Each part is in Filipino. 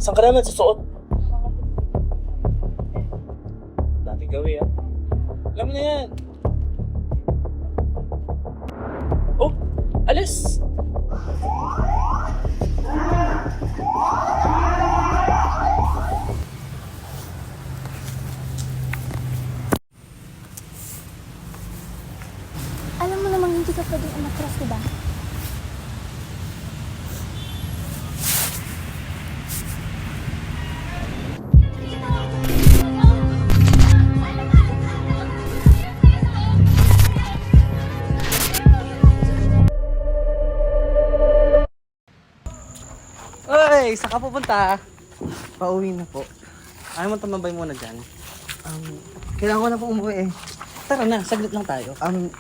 Saan ka naman susuot? Dati gawin ah. Alam mo na yan. Oh, alis! Alam mo namang hindi ka pwedeng umatras, diba? Oy, saan ka pupunta? Pauwi na po. Ayaw mo tumambay muna dyan. Kailangan ko na po umuwi eh. Tara na, saglit lang tayo.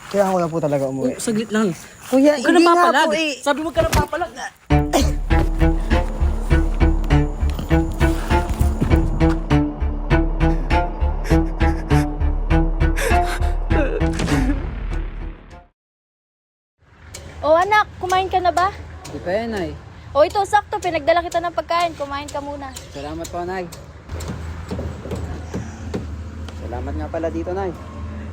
Kailangan ko na po talaga umuwi. Saglit lang. Kuya, Huwag ka hindi nga napapalag. po eh. Sabi mo ka napapalag. O anak, kumain ka na ba? Di pa yan, Nay. O ito, sakto, pinagdala kita ng pagkain. Kumain ka muna. Salamat po, Nay. Salamat nga pala dito, Nay.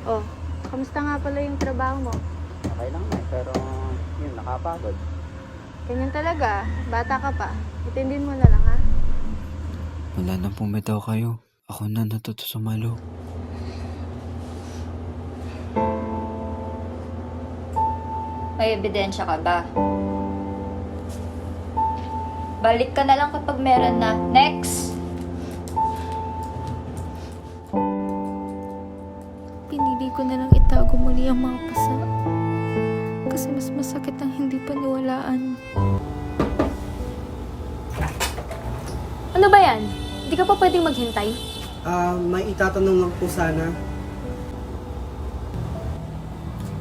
O, kamusta nga pala yung trabaho mo? Okay lang, Nay. Pero yun, nakapagod. Ganyan talaga. Bata ka pa. Itindin mo na lang, ha? Wala nang bumitaw kayo. Ako na natuto sumalo. May ebidensya ka ba? Balik ka na lang kapag meron na. Next! Pinili ko na lang itago muli ang mga pasa. Kasi mas masakit ang hindi paniwalaan. Ano ba yan? Hindi ka pa pwedeng maghintay? May itatanong lang po sana.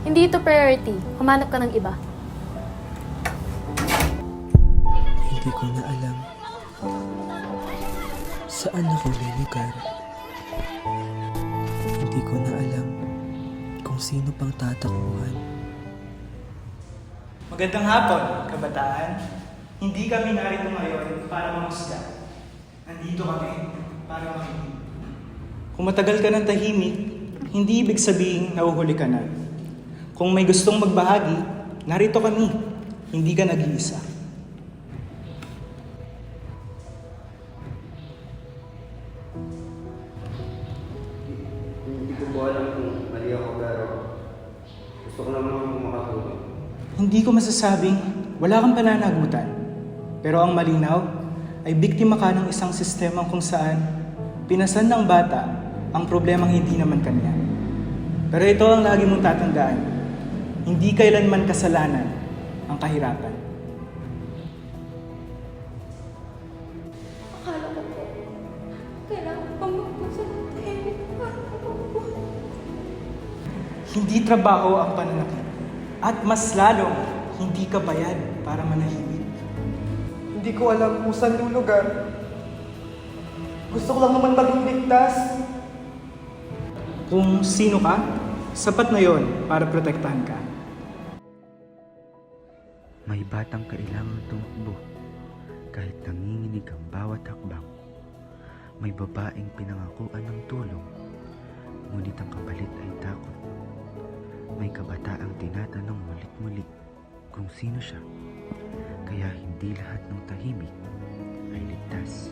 Hindi ito priority. Humanap ka ng iba. Hindi ko na alam saan ako liligar. Hindi ko na alam kung sino pang tatakbuhan. Magandang hapon, kabataan. Hindi kami narito ngayon para mamusga. Nandito kami para makinig. Kung matagal ka ng tahimik, hindi ibig sabihin nahuhuli ka na. Kung may gustong magbahagi, narito kami. Hindi ka nag-iisa. Hindi ko po alam kung mali ako, pero gusto ko naman makatulong. Hindi ko masasabing wala kang pananagutan. Pero ang malinaw ay biktima ka ng isang sistema kung saan pinasan ng bata ang problemang hindi naman kanya. Pero ito ang lagi mong tatandaan. Hindi kailanman kasalanan ang kahirapan. Akala ko po, kailangan pa magpasalatin. Hindi trabaho ang pananakit. At mas lalong hindi ka bayad para manahimik. Hindi ko alam kung saan yung lugar. Gusto ko lang naman maging ligtas. Kung sino ka, sapat na yon para protektahan ka. May batang kailangang tumakbo kahit nanginginig ang bawat hakbang. May babaeng pinangakuan ng tulong, ngunit ang kapalit ay takot. May kabataang tinatanong mulit-muli kung sino siya, kaya hindi lahat ng tahimik ay ligtas.